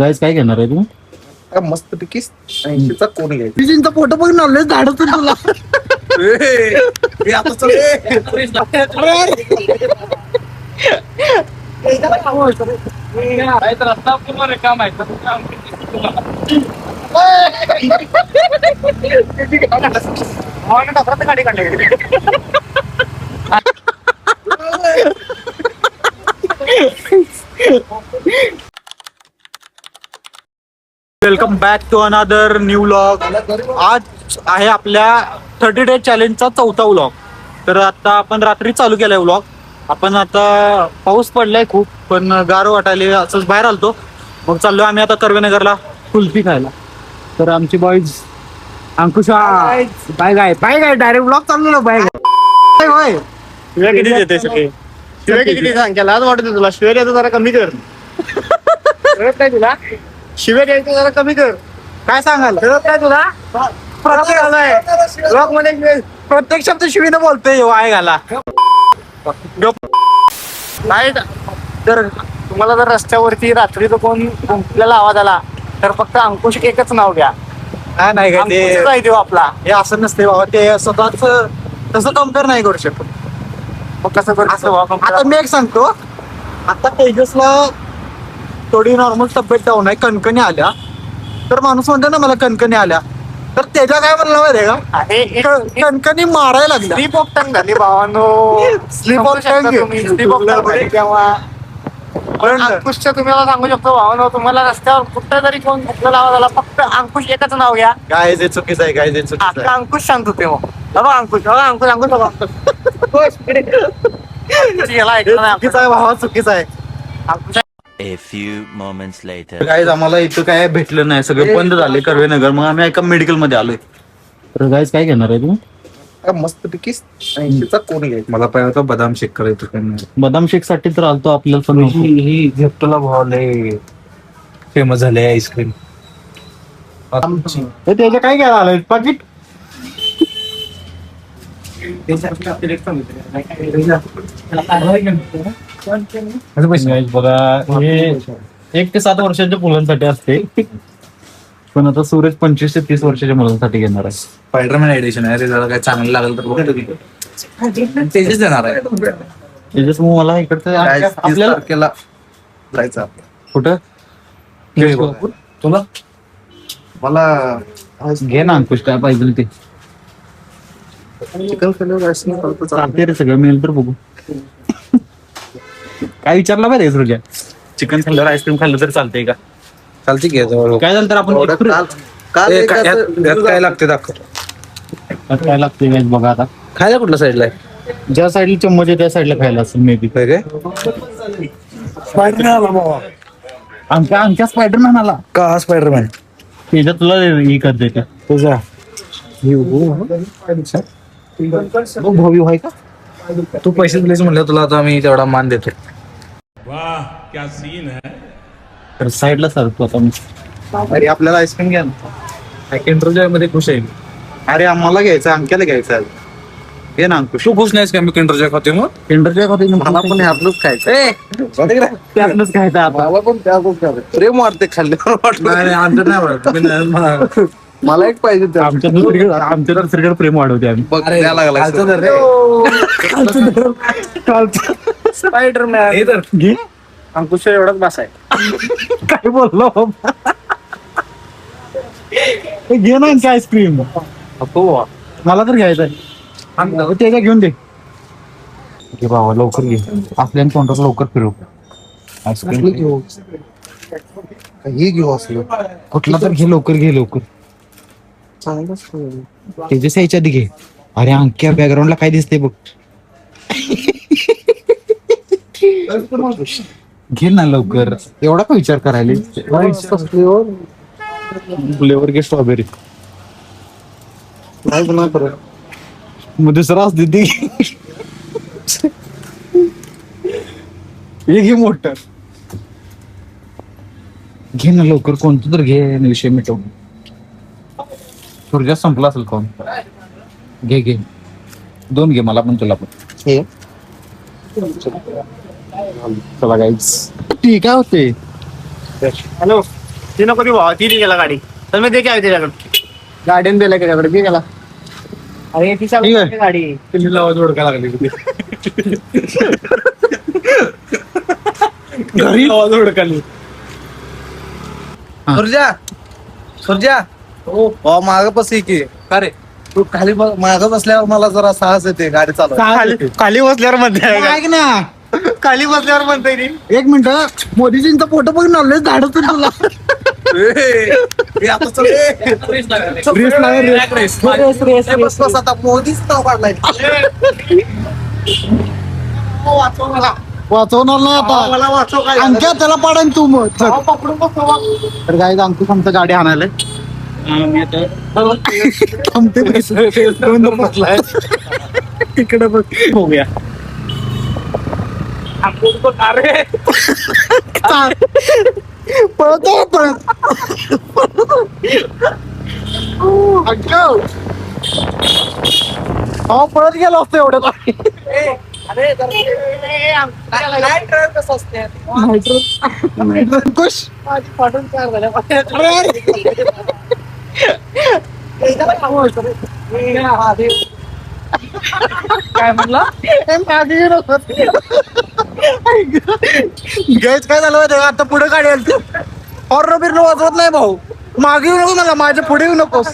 गाईस काय घेणार आहे तू? मस्त पैकी 80चा कोण घ्यायचा तुझींचा फोटो बघून आलोय झाडच तुला. आता चल रस्ता पूर्ण काम आहे गाडी काढली. Welcome back to another new vlog. आज आहे आपल्या 30 डे चॅलेंजचा 4था व्लॉग. तर आता आपण रात्री चालू केलाय व्लॉग. आपण आता पाऊस पडलाय खूप, पण गार वाटायला असंच बाहेर आलतो. मग चाललोय आम्ही आता कर्वेनगरला कुल्फी खायला. तर आमची बॉईज अंकुशा बाय गाय डायरेक्ट व्लॉग चाललो ना बाय होय. शिव्या किती देते सगळे? शिव्या किती सांग त्याला आज वाटत तुला शिव्या द्यायचं जरा कमी कर. कळत नाही तुला? शिव्या द्यायचं जरा कमी कर. काय सांगाल? कळत नाही तुला? ब्लॉग मध्ये प्रत्येक शब्द शिवीनं बोलतोय वाय घाला. नाही तर तुम्हाला जर रस्त्यावरती रात्री तो कोण आपल्याला आवाज आला तर फक्त अंकुश एकच नाव घ्या. नाही का ते अंकुशच आहे देव आपला. हे असं नसते बाबा. ते स्वतःच तसं कम्पेअर नाही करू शकत. मग कसं आता करतो? मी एक सांगतो. आता तेजसला थोडी नॉर्मल तब्येत डाऊन आहे, कणकणी आल्या. तर माणूस म्हणतो ना मला कणकणी आल्या, तर त्याच्या काय म्हणलं माहितीये का, कणकणी मारायला लागल्या. स्लीप ऑफ टंग झाली भावानो. Slip of tongue. Sleep of tongue तेव्हा अंकुशच्या तुम्हाला सांगू शकतो भावानो, तुम्हाला रस्त्यावर कुठं जरी कोण आपल्याला आवाज आला फक्त अंकुश एकच नाव घ्या. काय जे चुकीचं आहे, काय जे चुकीचं आता आहे. अंकुश शांत होते मग. बाबा अंकुश बाबा अंकुश याला ऐकलं नाही चुकीचं आहे भावा, चुकीचं आहे. अंकुश. A few moments later. Guys आम्हाला इथं काय भेटलं नाही, सगळं बंद झाले कर्वेनगर. मग आम्ही एका मेडिकल मध्ये आलोय. तर गाईज काय घेणार आहे तू? मस्त पैकी 80चा कोण घ्यायचा मला पाहिजे होता बदाम शेक करायचं. बदाम शेक साठी तर आलतो आपल्याला पण नको. ही झेप्टोला भावले फेमस झाले आईस्क्रीम. हे त्याच्या काय घ्यायला आलंय पाकिट? Guys, बघा हे 1 ते 7 वर्षाच्या मुलांसाठी असते, पण आता सूरज 25 ते 30 वर्षाच्या मुलांसाठी घेणार आहे. स्पायडरमॅन एडिशन आहे. ते जरा काय चांगलं लागलं तर बघ. तेजस देणार आहे. त्याच्याच मग मला इकडचं आपल्याला आपल्याला जायचं कुठं तुला मला घे ना अंकुश, काय पाहिजे ते चिकन खाल्ल्यावर चालते रे, सगळं मिळेल तर बघू. काय विचारला पाहिजे तुझ्या? चिकन खाल्ल्यावर आईस्क्रीम खाल्लं तर चालतंय का? चालते की काय झालं तर आपण काय लागते दाखव काय लागते बघा. आता खायला कुठल्या साईडला आहे? ज्या साईडला चम्मच आहे त्या साईडला खायला असेल मे बी. काय स्पायडरमॅन आला बाबा. आमच्या स्पायडरमॅन आला का हा स्पायडरमॅन त्याच्या तुला हे करते ते तुझा भाऊ आहे का? तू पैसे दिलेच म्हणलं तुला आता मी तेवढा मान देतो. तर साईडला सरतो आता मी. अरे आपल्याला आईस्क्रीम घ्या ना. किंडर मध्ये खुश आहे. अरे आम्हाला घ्यायचं, अंक्याला घ्यायचं आहे. घे ना अंकुश. तू खुश नाहीस का मी किंडर जॉय खाते मग? किंडर खाते मला पण ह्यातलंच खायचं. त्यातलंच खायचं आता. मला पण त्यातच प्रेम वाटते खाल्ल्यावर वाटत. मला एक पाहिजे आमच्या दुसरीकडे प्रेम वाढवते आम्ही. स्पायडरमॅन घे. अंकुश एवढाच बास आहे. काय बोललो बाबा? घे ना आणखी आईस्क्रीम. मला तर घ्यायचं आहे. ते काय घेऊन दे. घे बाबा लवकर घे. आपल्या तोंडात लवकर फिरव आईस्क्रीम. हे घेऊ असलं कुठला तर घे, लवकर घे लवकर. तेजस याच्या आधी घे. अरे अंक्या बॅकग्राऊंडला काय दिसते बघ. घे ना लवकर. एवढा का विचार करायला? फ्लेवर घे स्ट्रॉबेरी. मग दुसरा असते ते हे घे मोठं. घे ना लवकर, कोणतं तर घे. विषय मिटव. तुझ्या संपला असेल कोण. घे घे 2 घे, मला पण तुला पण. चला गाईज. ठीक आहे होते. हॅलो ती नको ती भावा ती गेला गाडी तर मी ते काय त्याच्याकडे गाडीने दिलं त्याच्याकडे ती गेला अरे ती ठीक आहे. गाडी तिला आवाज ओळखा लागली घरी आवाज ओळखाली सुरजा सुरजा हो माग बसली की का रे तू खाली माग बसल्यावर मला जरा साहस येते गाडी चालव खाली बसल्यावर म्हणते ऐक ना खाली बसल्यावर म्हणतोय ती एक मिनिट मोदीजींचा फोटो बघून आलोय झाडच तुला बस बस आता मोदीच नाव काढलाय वाचवणार नाही आता मला वाचव काय अंक्या त्याला पाडेन तू मग चल. पकडून बसतो तर काय अंकुश आमचं गाडी आणायला थांबते बसलाय तिकडे बघ होऊया अरे पळतो पळत हो पळत गेलो असतो एवढं अंकुश काय म्हणला गैस काय झालं माहिती आहे का? आता पुढे गाडी आली हॉर्न बिर्न वाजवत नाही भाऊ मागे येऊ नको मला माझ्या पुढे येऊ नकोस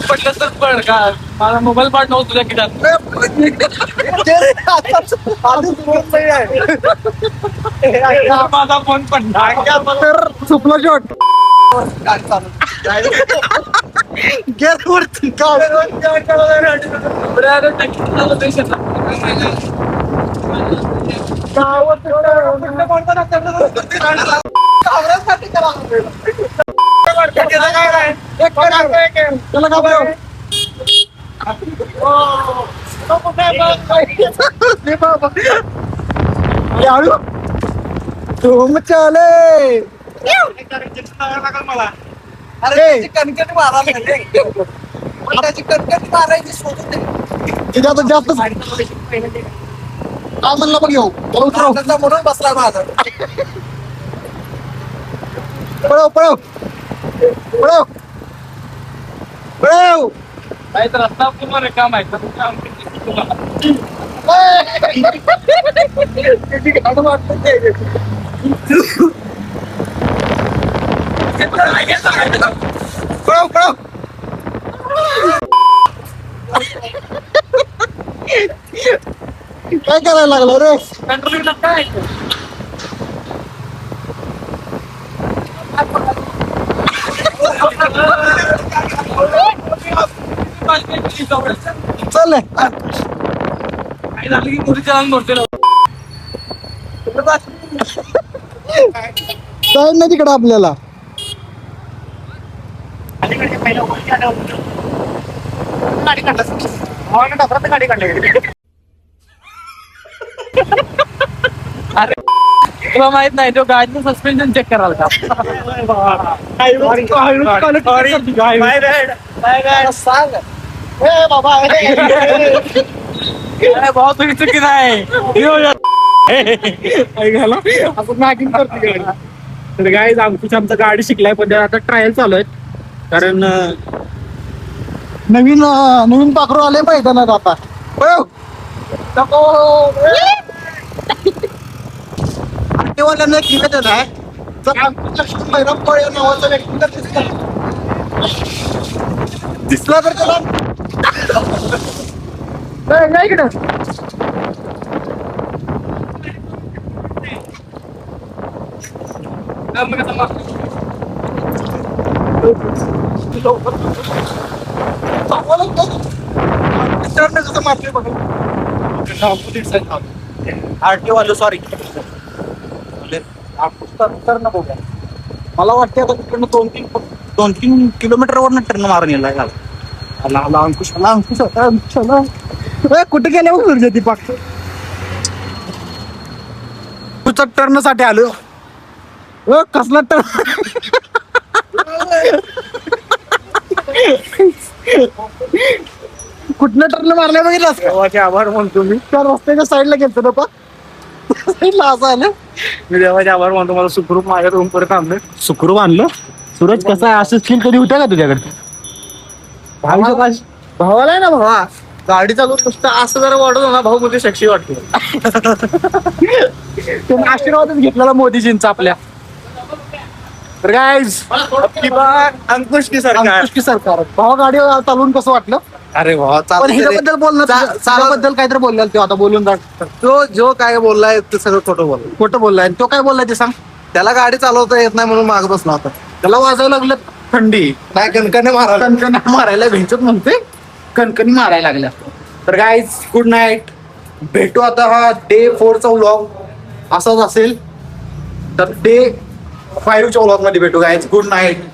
पडलं तर पड का मला मोबाईल पाठ नव्हतं तुझ्या किटात माझा फोन पडला तर चुकलो शॉट गेट वरती त्याला का बरं? याळू तुम चले मला कणकणी मारायची सोडून दे. तिथे आता जास्त काय म्हणलं बघ येऊ त्याला उतरव आनंद म्हणून बसला माझा पळव पळव पळव पळव नाही तर रस्ता पूर्ण काम आहे पळव पळव काय करायला लागलं रे कंट्रोल काय चल काय झालं की मुलीच्या अंग मोडते काय नाही तिकडं आपल्याला गाडी काढला गाडी काढली तुला माहित नाही तो गाडीचं सस्पेन्शन चेक करायला सांग बाबा भाऊ तुम्ही चुकी नाही आपण मॅगिंग करतो गाडी तर काय अंकुश आमचा गाडी शिकलाय पण आता ट्रायल चालू आहे कारण नवीन पाखरू आले पाहिजे ना आता पळव आटेवाल्यांना एक निवेदन आहे जर अंकुश लक्ष्मण बैराम पळे नावाचा व्यक्ती जर दिसला तर त्याला नाही इकडं आरटीओ वाले सॉरी मला वाटतं आता तिकडनं दोन तीन किलोमीटर वरनं टर्न मारून येला अंकुश कुठे गेले हो गुरुजती पाक तुझा टर्न साठी आलो कसला टर्न कुठनं टर्न मारलाय बघितलास का आभार म्हणतो मी त्या रस्त्याच्या साईडला गेलतो ना पा असं आलं मी देवाचे आभार मानतो, मला सुखरूप माझ्या रूम परत आणलं. सुखरूप आणलं. सूरज कसं आहे, असं स्किल कधी होत्या का तुझ्याकडे? भावाला आहे ना भावा, गाडी चालवत नुसतं असं जरा वाटत ना, भाऊ म्हणजे शक्षी वाटतो. तुम्ही आशीर्वादच घेतलेला मोदीजींचा आपल्या. तर गाईज अंकुश की सरकार. सरकार भावा गाडी चालवून कसं वाटलं? अरे भावा पण ह्याच्याबद्दल बोलणं, त्याबद्दल काहीतरी बोलला तो, आता बोलून जा. तो जो काय बोललाय ते सगळं खोटं बोलला. खोटं बोललाय. तो काय बोललाय ते सांग. त्याला गाडी चालवता येत नाही म्हणून माग बसला होता. त्याला वाजायला लागलं थंडी, नाही कणकणे मारायला. कणकणी मारायला भेटत म्हणते, कणकणी मारायला लागल्या. तर गाईज गुड नाईट. भेटू आता. हा डे 4चा व्लॉग असाच असेल. तर डे 5च्या व्लॉग मध्ये भेटू गाईज. Good night.